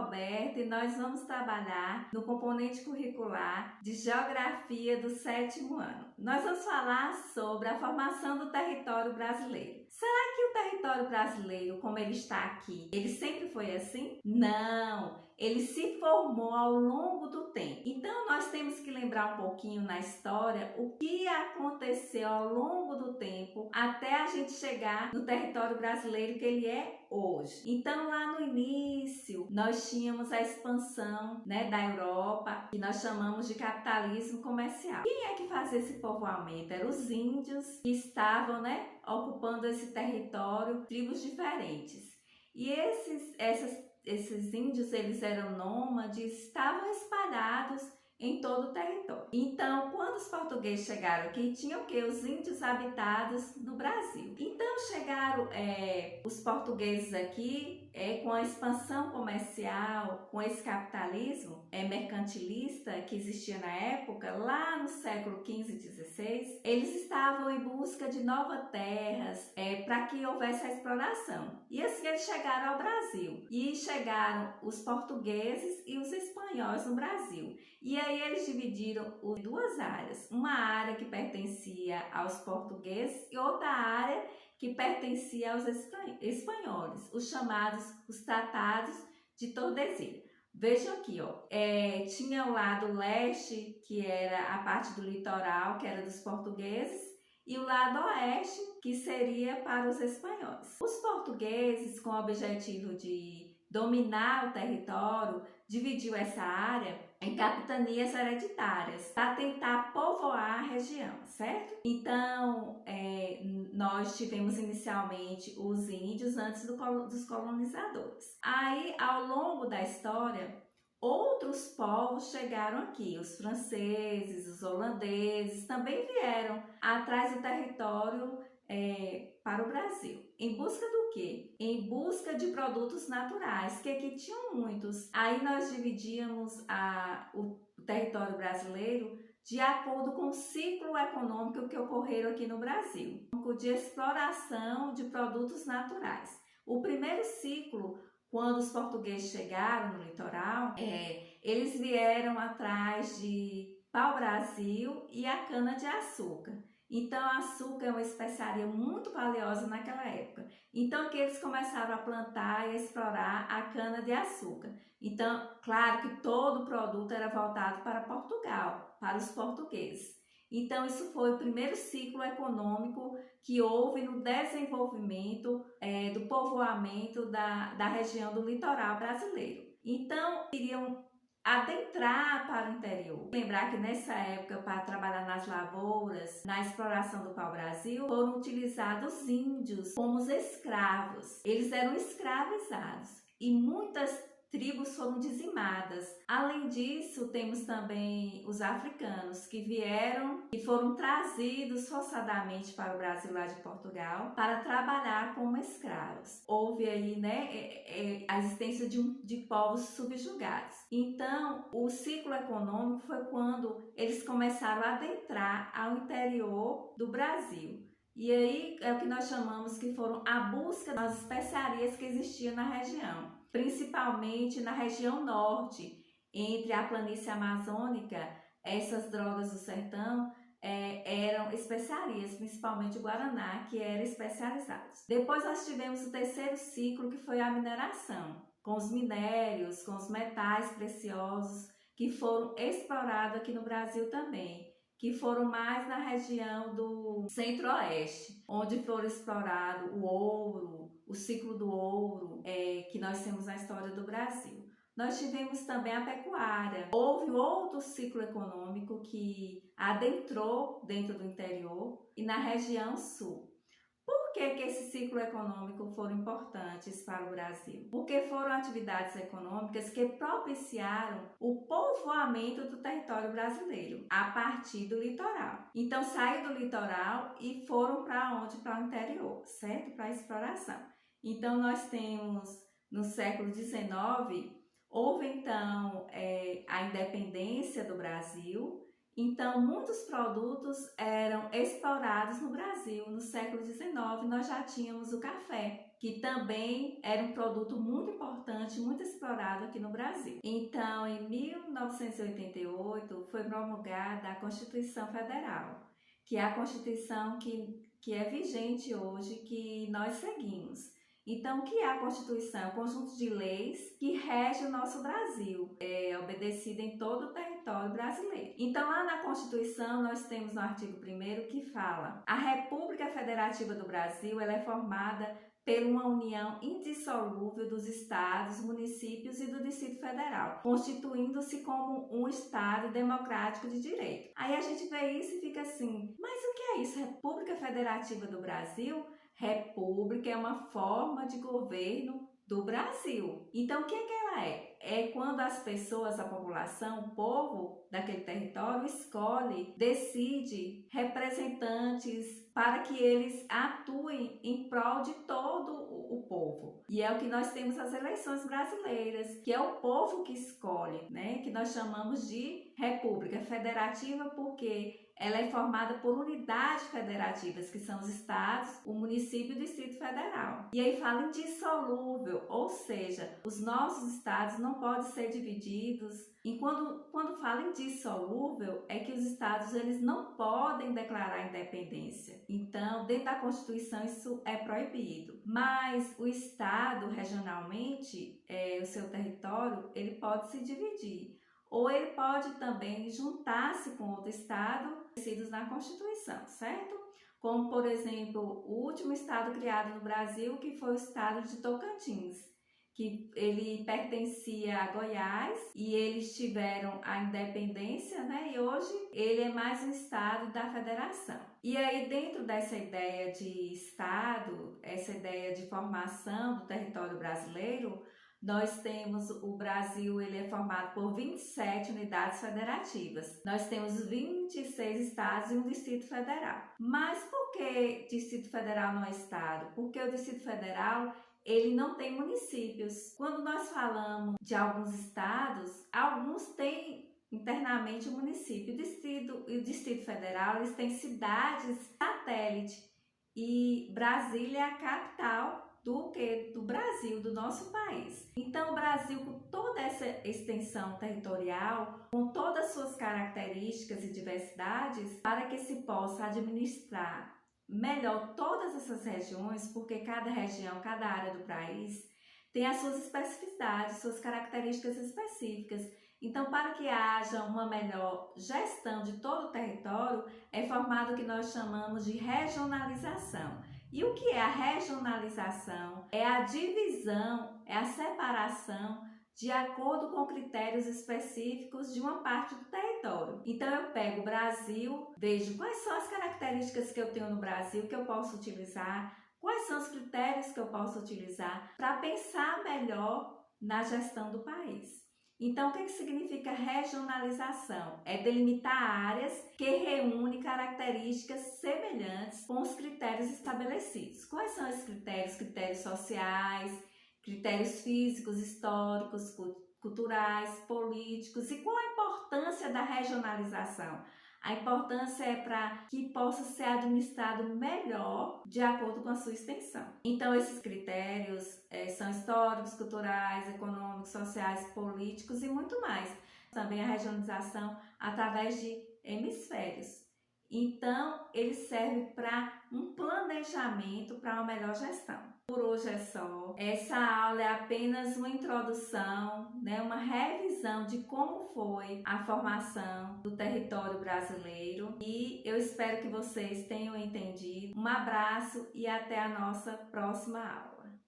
Roberta e nós vamos trabalhar no componente curricular de Geografia do 7º ano. Nós vamos falar sobre a formação do território brasileiro. Será que o território brasileiro, como ele está aqui, ele sempre foi assim? Não! Ele se formou ao longo do tempo. Então, nós temos que lembrar um pouquinho na história o que aconteceu ao longo do tempo até a gente chegar no território brasileiro que ele é hoje. Então, lá no início, nós tínhamos a expansão, da Europa, que nós chamamos de capitalismo comercial. Quem é que fazia esse povoamento? Eram os índios que estavam, ocupando esse território, tribos diferentes. E esses índios, eles eram nômades, estavam espalhados em todo o território. Então, quando os portugueses chegaram aqui, tinham o quê? Os índios habitados no Brasil. Então, chegaram os portugueses aqui com a expansão comercial, com esse capitalismo mercantilista que existia na época, lá no século XV e XVI, eles estavam em busca de novas terras para que houvesse a exploração. E assim eles chegaram ao Brasil. E chegaram os portugueses e os espanhóis no Brasil. E aí eles dividiram em duas áreas. Uma área que pertencia aos portugueses e outra área que pertencia aos espanhóis, os chamados os Tratados de Tordesilhas. Vejam aqui, tinha o lado leste, que era a parte do litoral, que era dos portugueses, e o lado oeste, que seria para os espanhóis. Os portugueses, com o objetivo de dominar o território, dividiu essa área em capitanias hereditárias para tentar povoar a região, certo? Então, nós tivemos inicialmente os índios antes dos colonizadores. Aí, ao longo da história, outros povos chegaram aqui, os franceses, os holandeses também vieram atrás do território para o Brasil. Em busca do quê? Em busca de produtos naturais, que aqui tinham muitos. Aí nós dividíamos o território brasileiro de acordo com o ciclo econômico que ocorreram aqui no Brasil, de exploração de produtos naturais. O primeiro ciclo, quando os portugueses chegaram no litoral, eles vieram atrás de pau-brasil e a cana-de-açúcar. Então, o açúcar é uma especiaria muito valiosa naquela época. Então, que eles começaram a plantar e a explorar a cana-de-açúcar. Então, claro que todo o produto era voltado para Portugal, para os portugueses. Então, isso foi o primeiro ciclo econômico que houve no desenvolvimento do povoamento da região do litoral brasileiro. Então, queriam adentrar para o interior. Lembrar que nessa época, para trabalhar nas lavouras, na exploração do pau-brasil, foram utilizados índios como os escravos. Eles eram escravizados e muitas tribos foram dizimadas. Além disso, temos também os africanos que vieram e foram trazidos forçadamente para o Brasil lá de Portugal para trabalhar como escravos. Houve aí, a existência de povos subjugados. Então, o ciclo econômico foi quando eles começaram a adentrar ao interior do Brasil. E aí é o que nós chamamos que foram a busca das especiarias que existiam na região, principalmente na região norte, entre a planície amazônica. Essas drogas do sertão eram especiarias, principalmente o guaraná, que era especializado. Depois nós tivemos o terceiro ciclo, que foi a mineração, com os minérios, com os metais preciosos, que foram explorados aqui no Brasil também, que foram mais na região do centro-oeste, onde foram explorados o ouro, o ciclo do ouro, que nós temos na história do Brasil. Nós tivemos também a pecuária. Houve outro ciclo econômico que adentrou dentro do interior e na região sul. Por que esse ciclo econômico foram importantes para o Brasil? Porque foram atividades econômicas que propiciaram o povoamento do território brasileiro a partir do litoral. Então, saíram do litoral e foram para onde? Para o interior, certo? Para a exploração. Então, nós temos no século XIX, houve então a independência do Brasil. Então, muitos produtos eram explorados no Brasil. No século XIX, nós já tínhamos o café, que também era um produto muito importante, muito explorado aqui no Brasil. Então, em 1988, foi promulgada a Constituição Federal, que é a Constituição que é vigente hoje, que nós seguimos. Então, o que é a Constituição? É um conjunto de leis que rege o nosso Brasil, é obedecida em todo o território brasileiro. Então, lá na Constituição, nós temos no artigo 1º que fala: a República Federativa do Brasil ela é formada por uma união indissolúvel dos estados, municípios e do Distrito Federal, constituindo-se como um estado democrático de direito. Aí a gente vê isso e fica assim, mas o que é isso? República Federativa do Brasil? República é uma forma de governo do Brasil. Então, o que ela é? É quando as pessoas, a população, o povo daquele território escolhe, decide representantes para que eles atuem em prol de todo o povo. E é o que nós temos nas eleições brasileiras, que é o povo que escolhe, né? Que nós chamamos de República Federativa, porque ela é formada por unidades federativas, que são os estados, o município e o Distrito Federal. E aí fala em dissolúvel, ou seja, os nossos estados não podem ser divididos. E quando fala em dissolúvel, é que os estados eles não podem declarar independência. Então, dentro da Constituição, isso é proibido. Mas o estado, regionalmente, o seu território, ele pode se dividir. Ou ele pode também juntar-se com outro estado estabelecidos na Constituição, certo? Como, por exemplo, o último estado criado no Brasil, que foi o estado de Tocantins, que ele pertencia a Goiás e eles tiveram a independência, né? E hoje ele é mais um estado da federação. E aí, dentro dessa ideia de estado, essa ideia de formação do território brasileiro, nós temos o Brasil, ele é formado por 27 unidades federativas. Nós temos 26 estados e um Distrito Federal. Mas por que Distrito Federal não é estado? Porque o Distrito Federal ele não tem municípios. Quando nós falamos de alguns estados, alguns têm internamente o município. O Distrito Federal eles têm cidades satélite e Brasília é a capital do Brasil, do nosso país. Então, o Brasil, com toda essa extensão territorial, com todas as suas características e diversidades, para que se possa administrar melhor todas essas regiões, porque cada região, cada área do país tem as suas especificidades, suas características específicas. Então, para que haja uma melhor gestão de todo o território, é formado o que nós chamamos de regionalização. E o que é a regionalização? É a divisão, é a separação de acordo com critérios específicos de uma parte do território. Então eu pego o Brasil, vejo quais são as características que eu tenho no Brasil que eu posso utilizar, quais são os critérios que eu posso utilizar para pensar melhor na gestão do país. Então, o que significa regionalização? É delimitar áreas que reúnem características semelhantes com os critérios estabelecidos. Quais são esses critérios? Critérios sociais, critérios físicos, históricos, culturais, políticos. E qual a importância da regionalização? A importância é para que possa ser administrado melhor de acordo com a sua extensão. Então, esses critérios são históricos, culturais, econômicos, sociais, políticos e muito mais. Também a regionalização através de hemisférios. Então, ele serve para um planejamento para uma melhor gestão. Por hoje é só. Essa aula é apenas uma introdução, né, uma revisão de como foi a formação do território brasileiro e eu espero que vocês tenham entendido. Um abraço e até a nossa próxima aula.